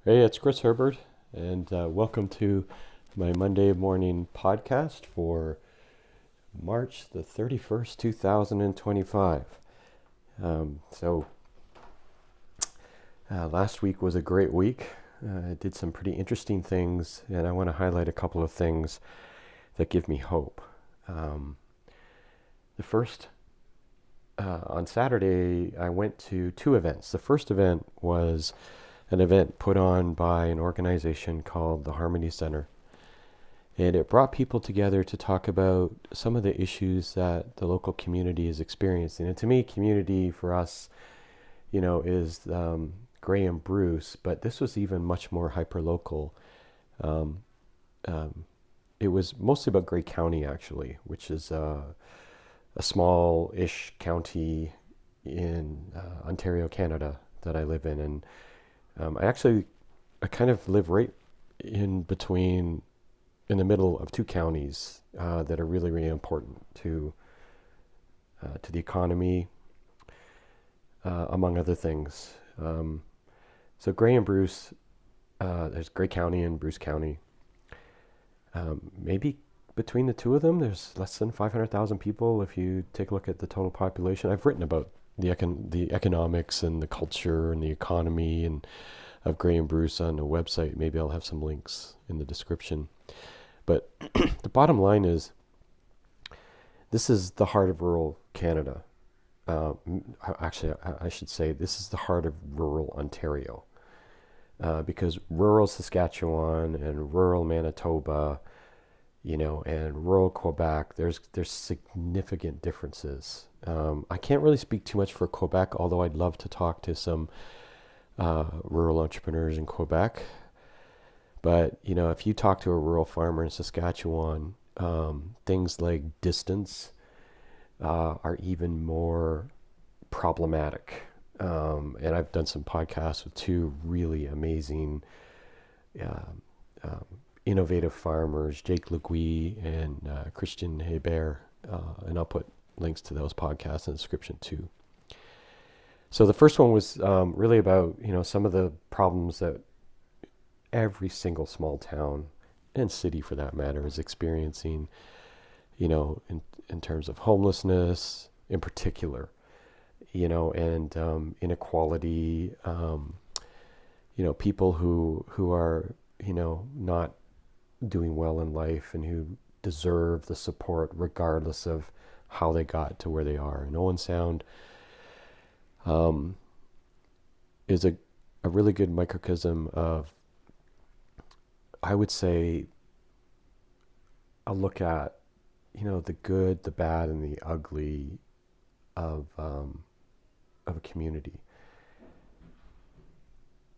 Hey, it's Chris Herbert, and welcome to my Monday morning podcast for March the 31st, 2025. So, last week was a great week. I did some pretty interesting things, and I want to highlight a couple of things that give me hope. Um, the first, on Saturday, I went to two events. The first event was an event put on by an organization called the Harmony Center. And it brought people together to talk about some of the issues that the local community is experiencing. And to me, community for us, is Gray and Bruce, but this was even much more hyper-local. Um, um, it was mostly about Gray County, actually, which is a small-ish county in Ontario, Canada, that I live in. And I kind of live right in between, in the middle of two counties that are really, really important to the economy, among other things. So Gray and Bruce, there's Gray County and Bruce County. Maybe between the two of them, there's less than 500,000 people if you take a look at the total population. I've written about the economics and the culture and the economy and of Gray and Bruce on a website. Maybe I'll have some links in the description. But the bottom line is, this is the heart of rural Canada. Actually, I should say this is the heart of rural Ontario, because rural Saskatchewan and rural Manitoba, and rural Quebec, there's significant differences. I can't really speak too much for Quebec, although I'd love to talk to some rural entrepreneurs in Quebec. But if you talk to a rural farmer in Saskatchewan, things like distance are even more problematic. And I've done some podcasts with two really amazing, uh, um, innovative farmers, Jake Leguee and Kristjan Hebert, and I'll put links to those podcasts in the description too. So the first one was really about some of the problems that every single small town and city for that matter is experiencing, in terms of homelessness in particular, and inequality, people who are, not doing well in life and who deserve the support regardless of how they got to where they are. And Owen Sound um, is a really good microcosm of, I would say, a look at, the good, the bad, and the ugly of a community.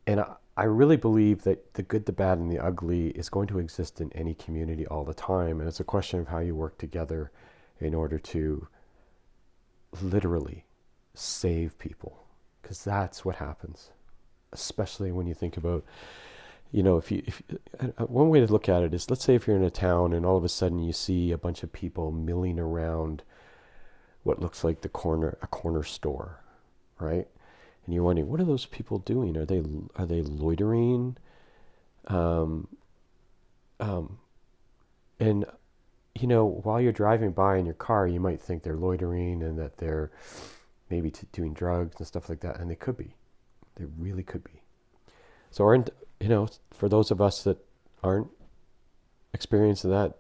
And I really believe that the good, the bad, and the ugly is going to exist in any community all the time. And it's a question of how you work together in order to literally save people. Because that's what happens, especially when you think about, if one way to look at it is, let's say if you're in a town and all of a sudden you see a bunch of people milling around what looks like a corner store, right? And you're wondering, what are those people doing? Are they loitering? Um, um, and while you're driving by in your car, you might think they're loitering and that they're maybe doing drugs and stuff like that, and they could be. They really could be. So, for those of us that aren't experiencing that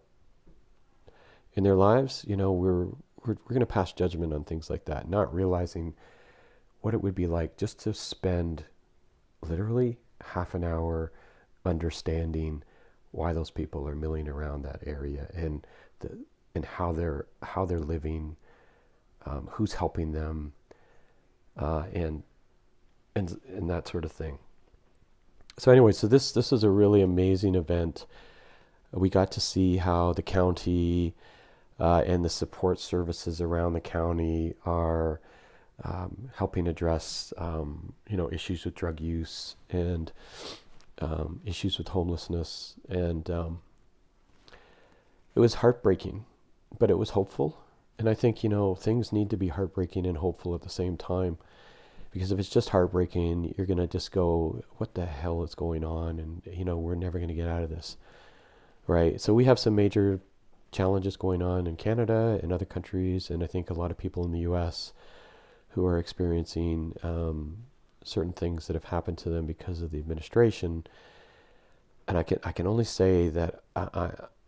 in their lives, we're going to pass judgment on things like that, not realizing what it would be like just to spend literally half an hour understanding why those people are milling around that area, and how they're living, who's helping them, and that sort of thing. So anyway, so this is a really amazing event. We got to see how the county and the support services around the county are helping address issues with drug use and issues with homelessness. And it was heartbreaking, but it was hopeful. And I think things need to be heartbreaking and hopeful at the same time, Because if it's just heartbreaking, you're going to just go, what the hell is going on? And, we're never going to get out of this, right? So we have some major challenges going on in Canada and other countries, and I think a lot of people in the US who are experiencing certain things that have happened to them because of the administration. And I can only say that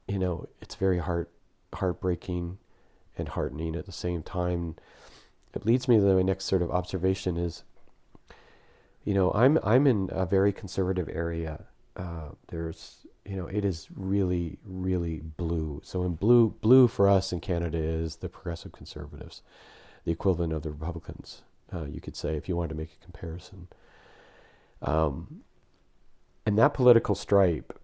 it's very heartbreaking and heartening at the same time. It leads me to my next sort of observation is, I'm in a very conservative area. It is really, really blue. So in blue for us in Canada is the progressive conservatives, the equivalent of the Republicans, you could say, if you wanted to make a comparison. And that political stripe,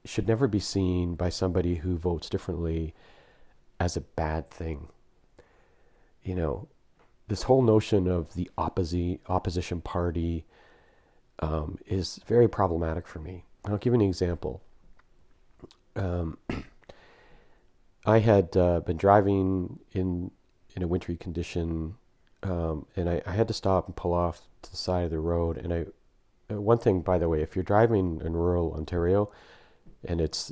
should never be seen by somebody who votes differently as a bad thing. This whole notion of the opposition party is very problematic for me. I'll give you an example. I had been driving in a wintry condition, and I had to stop and pull off to the side of the road. And one thing, by the way, if you're driving in rural Ontario and it's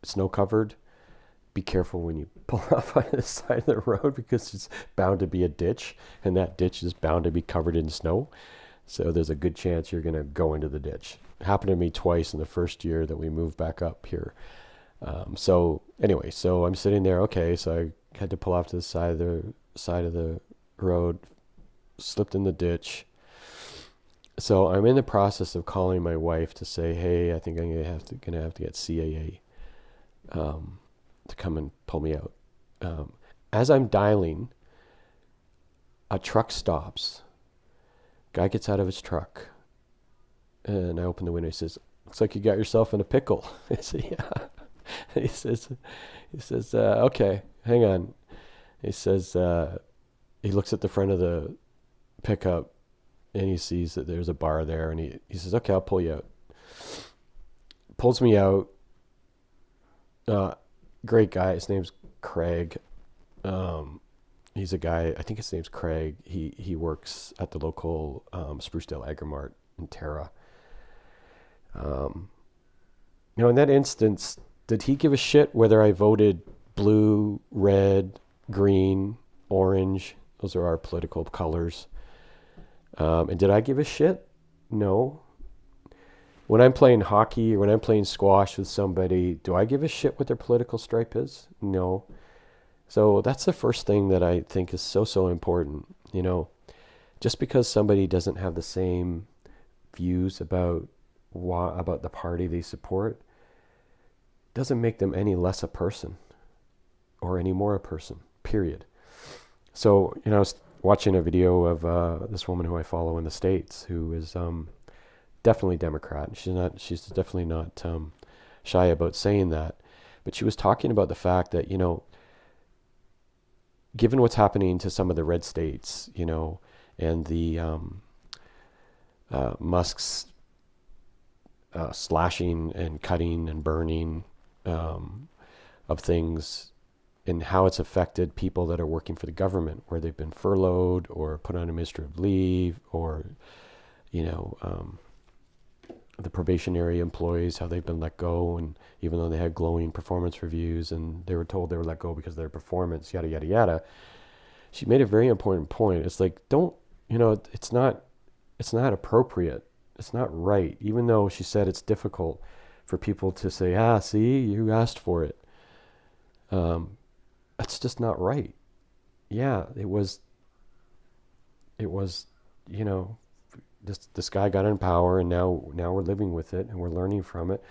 snow covered, be careful when you pull off on the side of the road, because it's bound to be a ditch, and that ditch is bound to be covered in snow. So there's a good chance you're going to go into the ditch. It happened to me twice in the first year that we moved back up here. So I'm sitting there. Okay, so I had to pull off to the side of the road, slipped in the ditch. So I'm in the process of calling my wife to say, hey, I think I'm gonna have to get CAA to come and pull me out. As I'm dialing, a truck stops. Guy gets out of his truck, and I open the window. He says, "Looks like you got yourself in a pickle." I say, "Yeah." He says, "Okay, hang on." He says, he looks at the front of the pickup, and he sees that there's a bar there, and he says, "Okay, I'll pull you out." Pulls me out. Great guy. His name's Craig. He's a guy, I think his name's Craig. He works at the local Sprucedale Agrimart in Tara. In that instance, did he give a shit whether I voted blue, red, green, orange? Those are our political colors. And did I give a shit? No. When I'm playing hockey or when I'm playing squash with somebody, do I give a shit what their political stripe is? No. So that's the first thing that I think is so important. Just because somebody doesn't have the same views about the party they support doesn't make them any less a person or any more a person, period. So, I was watching a video of this woman who I follow in the States who is definitely Democrat. She's definitely not shy about saying that. But she was talking about the fact that, given what's happening to some of the red states, and the Musk's slashing and cutting and burning of things, and how it's affected people that are working for the government, where they've been furloughed or put on administrative leave, or, the probationary employees, how they've been let go, and even though they had glowing performance reviews and they were told they were let go because of their performance, yada, yada, yada. She made a very important point. It's like, it's not appropriate. It's not right. Even though she said it's difficult for people to say, see, you asked for it. That's just not right. Yeah, it was, this guy got in power, and now we're living with it, and we're learning from it,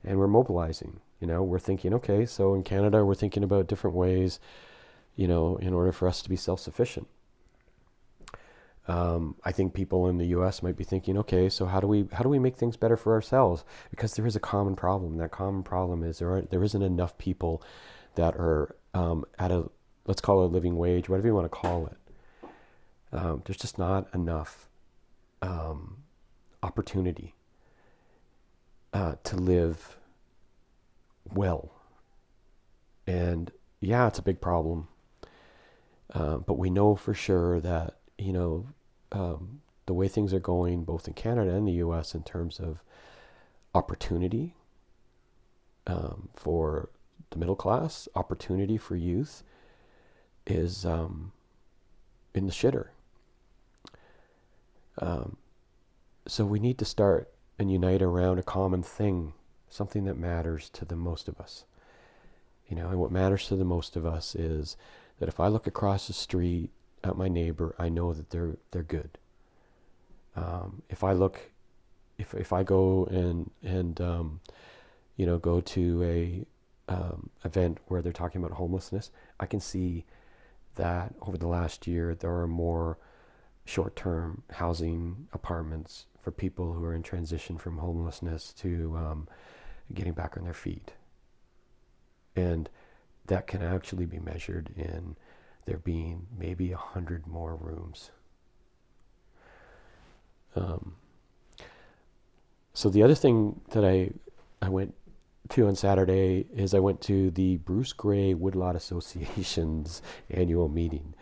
and we're mobilizing. We're thinking, okay, so in Canada, we're thinking about different ways, in order for us to be self-sufficient. I think people in the U.S. might be thinking, okay, so how do we make things better for ourselves? Because there is a common problem. That common problem is there isn't enough people that are at a, let's call it a living wage, whatever you want to call it. There's just not enough opportunity to live well. And yeah, it's a big problem. But we know for sure that, you know, the way things are going both in Canada and the US in terms of opportunity for the middle class, opportunity for youth is in the shitter. So we need to start and unite around a common thing, something that matters to the most of us. And what matters to the most of us is that if I look across the street at my neighbor, I know that they're good. If I go and go to a event where they're talking about homelessness, I can see that over the last year there are more short-term housing apartments for people who are in transition from homelessness to getting back on their feet. And that can actually be measured in there being maybe 100 more rooms. So the other thing that I went to on Saturday is I went to the Bruce Grey Woodlot Association's annual meeting.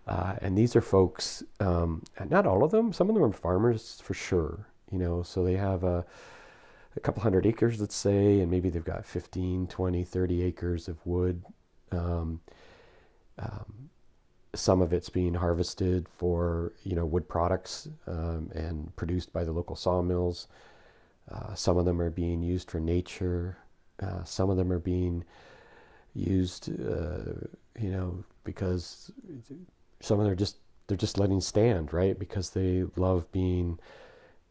And these are folks, not all of them, some of them are farmers for sure, so they have a couple hundred acres, let's say, and maybe they've got 15, 20, 30 acres of wood. Some of it's being harvested for, wood products and produced by the local sawmills. Some of them are being used for nature. Some of them are being used, because some of them they're just letting stand, right? Because they love being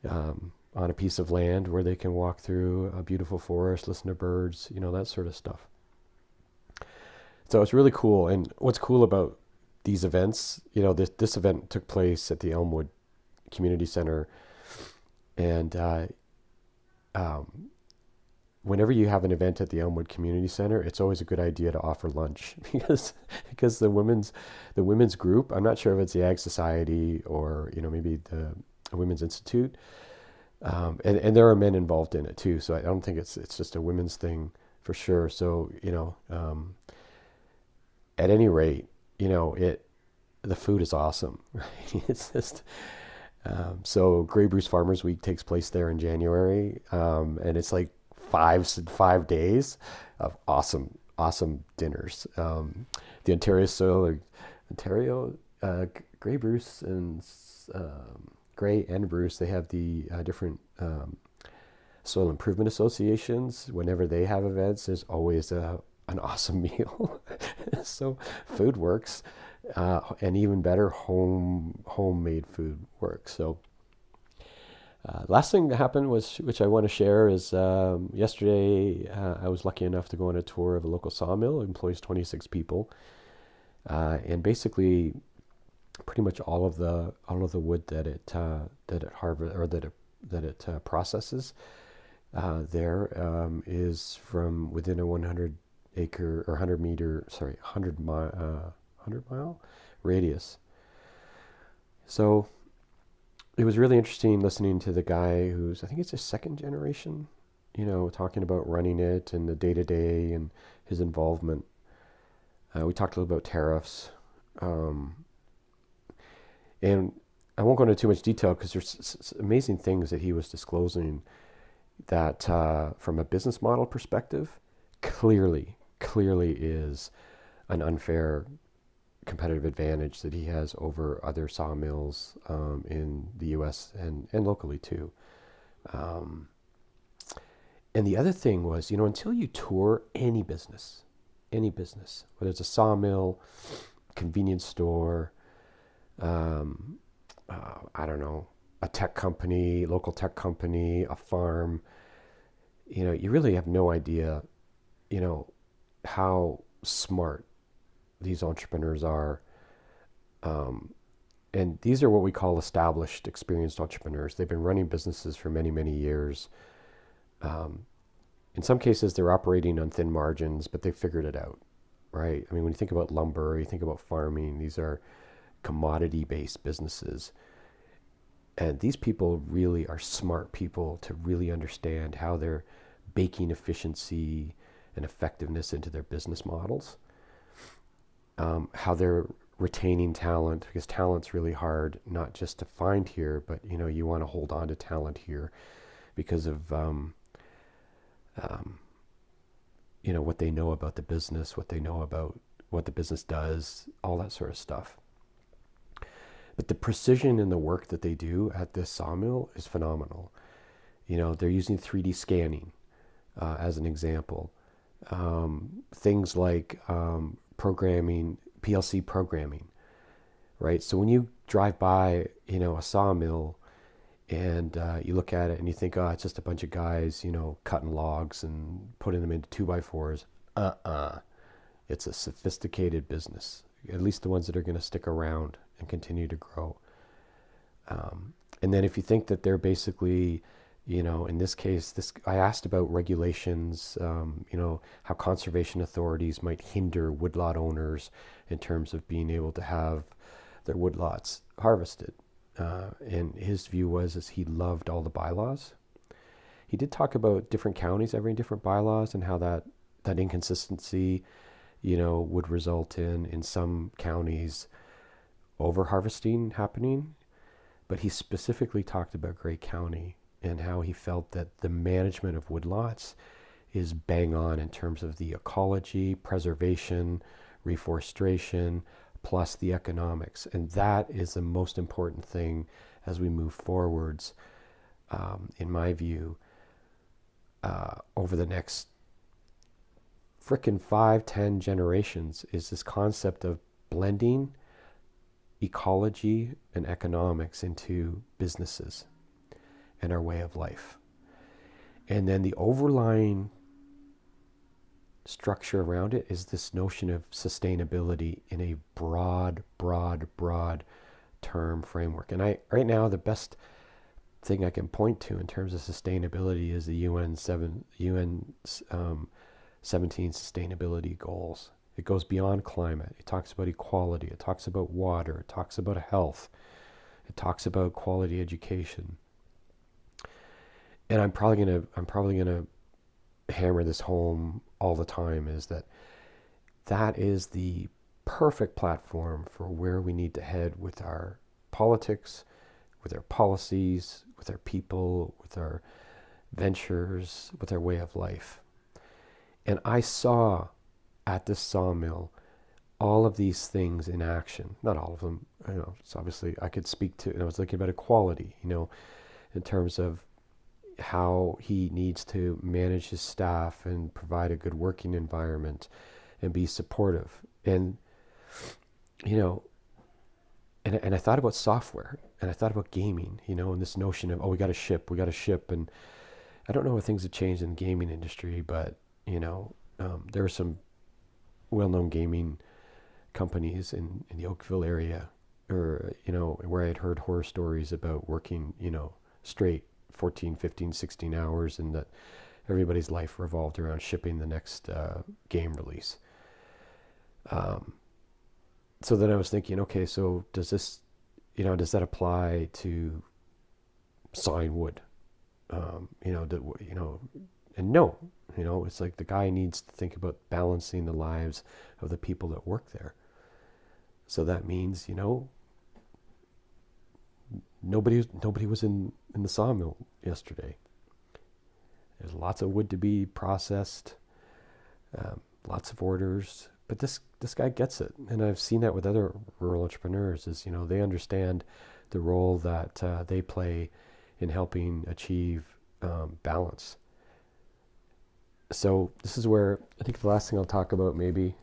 on a piece of land where they can walk through a beautiful forest, listen to birds, that sort of stuff. So it's really cool. And what's cool about these events, this event took place at the Elmwood Community Center. And whenever you have an event at the Elmwood Community Center, it's always a good idea to offer lunch because the women's group, I'm not sure if it's the Ag Society or maybe the Women's Institute, and there are men involved in it too. So I don't think it's just a women's thing for sure. So at any rate, the food is awesome. Right? It's just. So Grey Bruce Farmers Week takes place there in January, and it's like 5 days of awesome dinners. The Ontario Grey Bruce and Grey and Bruce, they have the different soil improvement associations. Whenever they have events, there's always an awesome meal. So food works. And even better, homemade food works. So last thing that happened which I want to share is yesterday I was lucky enough to go on a tour of a local sawmill. It employs 26 people, and basically pretty much all of the wood that it harvests or that it processes there is from within a 100 mile radius. So it was really interesting listening to the guy who's, I think it's his second generation, talking about running it and the day-to-day and his involvement. We talked a little about tariffs. And I won't go into too much detail because there's amazing things that he was disclosing that from a business model perspective, clearly is an unfair competitive advantage that he has over other sawmills in the U.S. and locally too. And the other thing was, until you tour any business, whether it's a sawmill, convenience store, I don't know, a tech company, local tech company, a farm, you really have no idea, how smart these entrepreneurs are. And these are what we call established, experienced entrepreneurs. They've been running businesses for many, many years. In some cases, they're operating on thin margins, but they figured it out, right? I mean, when you think about lumber, you think about farming, these are commodity-based businesses. And these people really are smart people to really understand how they're baking efficiency and effectiveness into their business models, how they're retaining talent, because talent's really hard, not just to find here, but you want to hold on to talent here because of what they know about the business, what they know about what the business does, all that sort of stuff. But the precision in the work that they do at this sawmill is phenomenal. They're using 3D scanning as an example. Things like programming, PLC programming, right? So when you drive by, a sawmill and you look at it and you think, oh, it's just a bunch of guys, cutting logs and putting them into 2x4s. It's a sophisticated business, at least the ones that are going to stick around and continue to grow. And then if you think that they're basically, in this case, I asked about regulations, how conservation authorities might hinder woodlot owners in terms of being able to have their woodlots harvested. And his view was he loved all the bylaws. He did talk about different counties having different bylaws and how that inconsistency, would result in some counties over harvesting happening. But he specifically talked about Grey County and how he felt that the management of woodlots is bang on in terms of the ecology, preservation, reforestation, plus the economics. And that is the most important thing as we move forwards, in my view, over the next frickin' 5-10 generations, is this concept of blending ecology and economics into businesses and our way of life. And then the overlying structure around it is this notion of sustainability in a broad term framework. And right now, the best thing I can point to in terms of sustainability is the UN 17 sustainability goals. It goes beyond climate. It talks about equality. It talks about water. It talks about health. It talks about quality education. And I'm probably gonna hammer this home all the time, is that is the perfect platform for where we need to head with our politics, with our policies, with our people, with our ventures, with our way of life. And I saw at this sawmill all of these things in action. Not all of them, so obviously I could speak to, and I was thinking about equality, in terms of how he needs to manage his staff and provide a good working environment and be supportive. And, and I thought about software, and I thought about gaming, and this notion of, we got to ship. And I don't know if things have changed in the gaming industry, but, there are some well-known gaming companies in the Oakville area, or, where I had heard horror stories about working, straight 14, 15, 16 hours, and that everybody's life revolved around shipping the next game release. So then I was thinking, okay, so does that apply to sawing wood? And no, it's like the guy needs to think about balancing the lives of the people that work there. So that means, nobody was in the sawmill yesterday. There's lots of wood to be processed, lots of orders, but this guy gets it. And I've seen that with other rural entrepreneurs, is, they understand the role that they play in helping achieve balance. So this is where I think the last thing I'll talk about, maybe,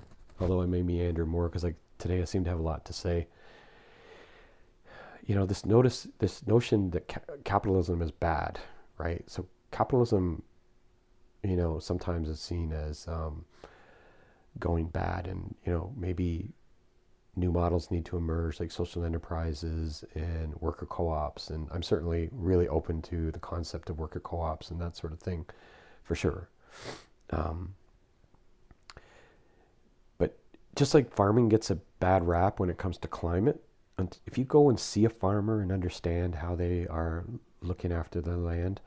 although I may meander more because today I seem to have a lot to say. This notion that capitalism is bad, right? So capitalism, sometimes is seen as going bad, and maybe new models need to emerge, like social enterprises and worker co-ops. And I'm certainly really open to the concept of worker co-ops and that sort of thing, for sure. But just like farming gets a bad rap when it comes to climate, and if you go and see a farmer and understand how they are looking after the land,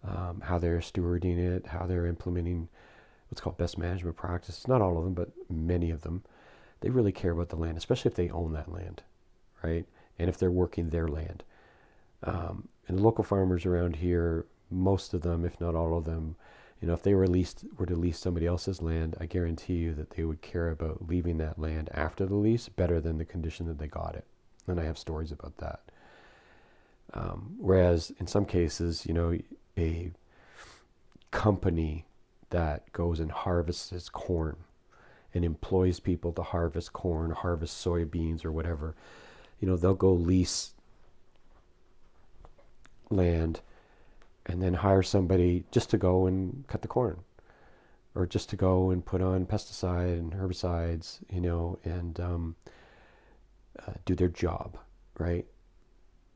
how they're stewarding it, how they're implementing what's called best management practices, not all of them, but many of them, they really care about the land, especially if they own that land, right? And if they're working their land. And the local farmers around here, most of them, if not all of them, if they were to lease somebody else's land, I guarantee you that they would care about leaving that land after the lease better than the condition that they got it. And I have stories about that. Whereas in some cases, a company that goes and harvests corn and employs people to harvest corn, harvest soybeans or whatever, they'll go lease land and then hire somebody just to go and cut the corn, or just to go and put on pesticide and herbicides, and do their job, right?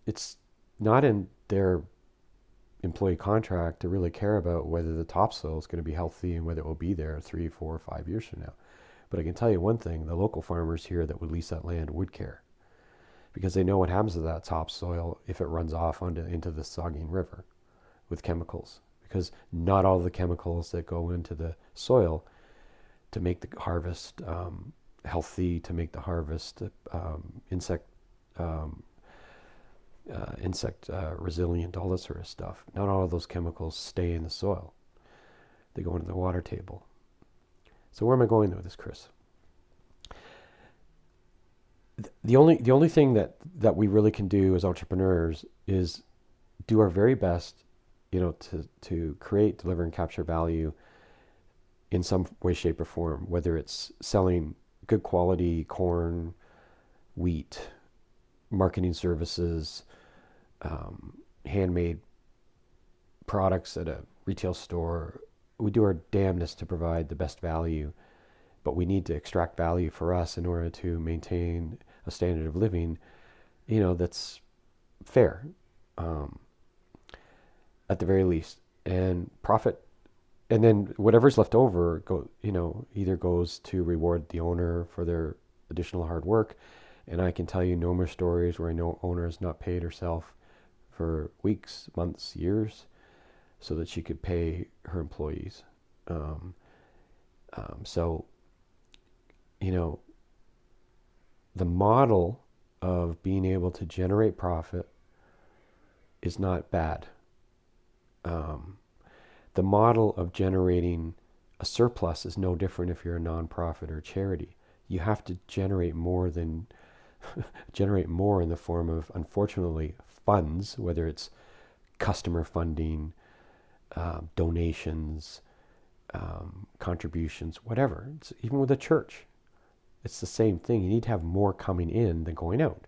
It's not in their employee contract to really care about whether the topsoil is going to be healthy and whether it will be there 3, 4, 5 years from now. But I can tell you one thing, the local farmers here that would lease that land would care, because they know what happens to that topsoil if it runs off into the Saugeen River with chemicals. Because not all the chemicals that go into the soil to make the harvest healthy, to make the harvest insect resilient, all that sort of stuff. Not all of those chemicals stay in the soil. They go into the water table. So where am I going with this, Chris? The only thing that we really can do as entrepreneurs is do our very best, to create, deliver, and capture value in some way, shape, or form. Whether it's selling good quality corn, wheat, marketing services, handmade products at a retail store. We do our damnedest to provide the best value, but we need to extract value for us in order to maintain a standard of living, that's fair, at the very least, and profit. And then whatever's left over either goes to reward the owner for their additional hard work. And I can tell you no more stories where I know owner has not paid herself for weeks, months, years, so that she could pay her employees. So, the model of being able to generate profit is not bad. The model of generating a surplus is no different if you're a nonprofit or charity. You have to generate more in the form of, unfortunately, funds, whether it's customer funding, donations, contributions, whatever. Even with a church, it's the same thing. You need to have more coming in than going out.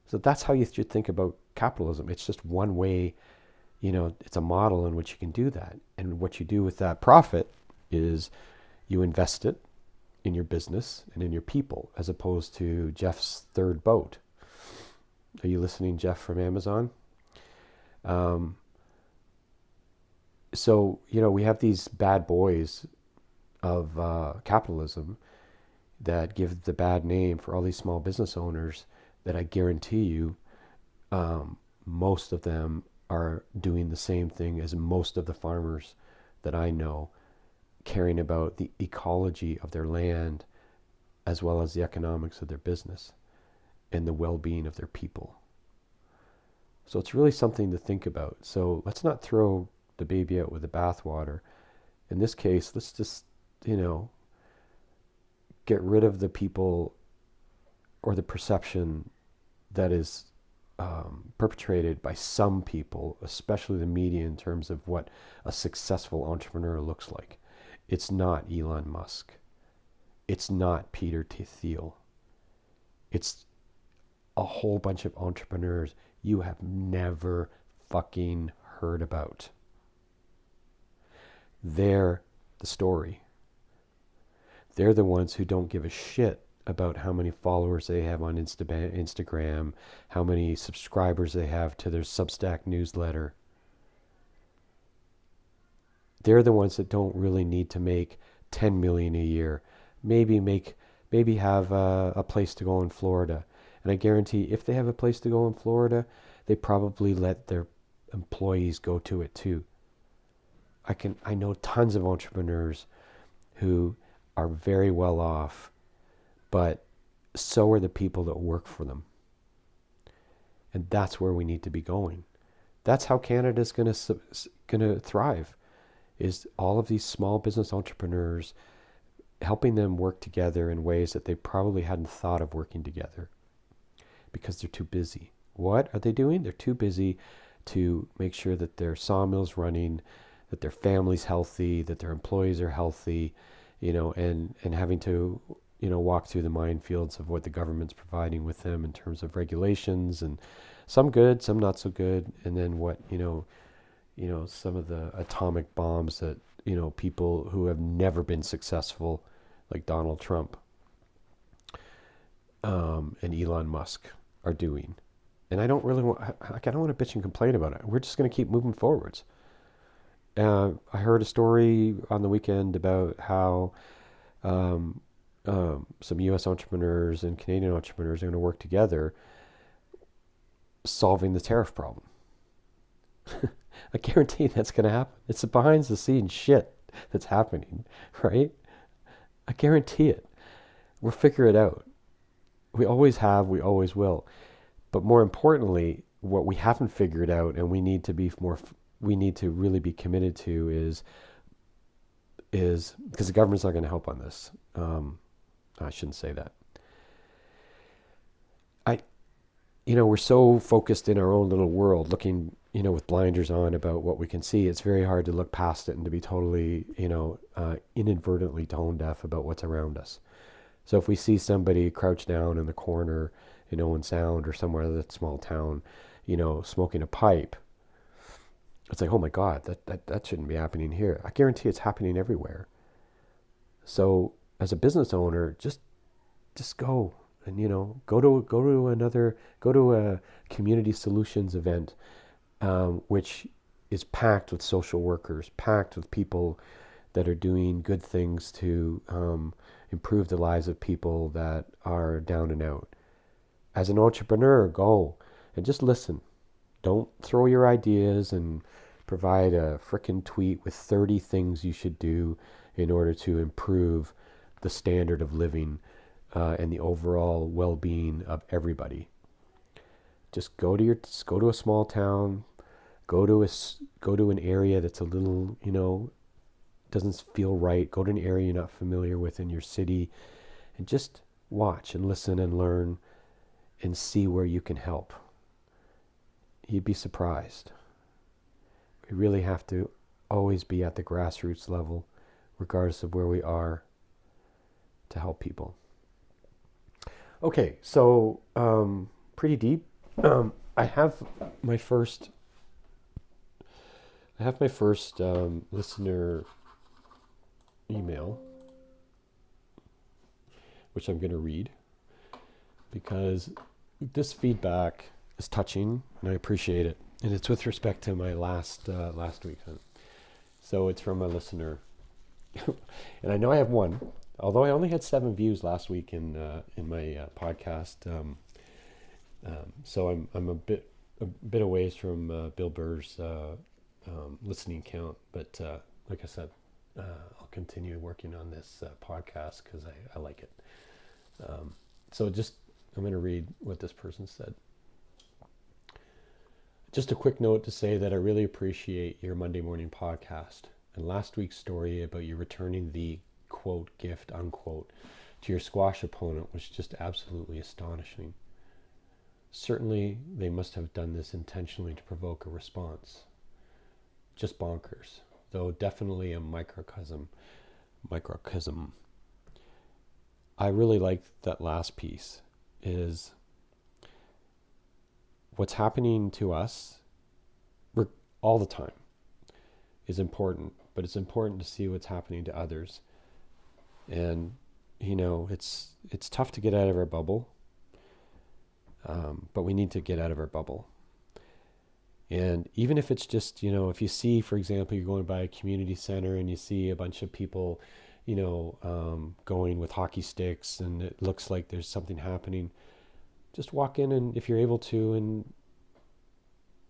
So that's how you should think about capitalism. It's just one way, it's a model in which you can do that. And what you do with that profit is you invest it in your business and in your people, as opposed to Jeff's third boat. Are you listening, Jeff from Amazon? So, we have these bad boys of capitalism that give the bad name for all these small business owners that I guarantee you most of them are doing the same thing as most of the farmers that I know, caring about the ecology of their land as well as the economics of their business and the well-being of their people. So it's really something to think about. So let's not throw the baby out with the bathwater. In this case, let's just, get rid of the people or the perception that is perpetrated by some people, especially the media, in terms of what a successful entrepreneur looks like. It's not Elon Musk. It's not Peter Thiel. It's a whole bunch of entrepreneurs you have never fucking heard about. They're the story. They're the ones who don't give a shit about how many followers they have on Instagram, how many subscribers they have to their Substack newsletter. They're the ones that don't really need to make 10 million a year. Maybe have a place to go in Florida. And I guarantee if they have a place to go in Florida, they probably let their employees go to it too. I know tons of entrepreneurs who are very well off, but so are the people that work for them. And that's where we need to be going. That's how Canada's going to thrive, is all of these small business entrepreneurs, helping them work together in ways that they probably hadn't thought of working together because they're too busy. What are they doing? They're too busy to make sure that their sawmill's running, that their family's healthy, that their employees are healthy, and having to, walk through the minefields of what the government's providing with them in terms of regulations, and some good, some not so good, and then what, some of the atomic bombs that, people who have never been successful, like Donald Trump, and Elon Musk, are doing. And I don't really want, I don't want to bitch and complain about it. We're just going to keep moving forwards. I heard a story on the weekend about how some U.S. entrepreneurs and Canadian entrepreneurs are going to work together solving the tariff problem. I guarantee that's going to happen. It's the behind the scenes shit that's happening, right? I guarantee it. We'll figure it out. We always have, we always will. But more importantly, what we haven't figured out, and we need to really be committed to, is because the government's not going to help on this. I shouldn't say that. We're so focused in our own little world, looking, with blinders on about what we can see. It's very hard to look past it and to be totally, inadvertently tone deaf about what's around us. So if we see somebody crouched down in the corner, in Sound or somewhere in that small town, smoking a pipe, it's like, oh my God, that shouldn't be happening here. I guarantee it's happening everywhere. So as a business owner, just go and, go to a community solutions event, which is packed with social workers, packed with people that are doing good things to improve the lives of people that are down and out. As an entrepreneur, go and just listen. Don't throw your ideas and provide a frickin' tweet with 30 things you should do in order to improve the standard of living and the overall well-being of everybody. Just go to a small town, go to an area that's a little, doesn't feel right. Go to an area you're not familiar with in your city, and just watch and listen and learn and see where you can help. You'd be surprised. We really have to always be at the grassroots level, regardless of where we are, to help people. Okay, so pretty deep. I have my first listener email, which I'm going to read, because this feedback is touching and I appreciate it, and it's with respect to my last week. So it's from a listener, and I know I have one, although I only had 7 views last week in my podcast. So I'm a bit a ways from Bill Burr's listening count, but like I said, I'll continue working on this podcast because I like it. So I'm going to read what this person said. Just a quick note to say that I really appreciate your Monday morning podcast, and last week's story about you returning the quote gift unquote to your squash opponent was just absolutely astonishing. Certainly they must have done this intentionally to provoke a response. Just bonkers, though definitely a microcosm. I really like that last piece, is what's happening to us all the time is important, but it's important to see what's happening to others. And, it's tough to get out of our bubble, but we need to get out of our bubble. And even if it's just, if you see, for example, you're going by a community center and you see a bunch of people, going with hockey sticks, and it looks like there's something happening, just walk in, and if you're able to, and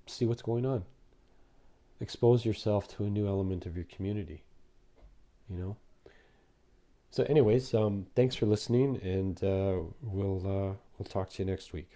see what's going on. Expose yourself to a new element of your community, So, anyways, thanks for listening, and we'll talk to you next week.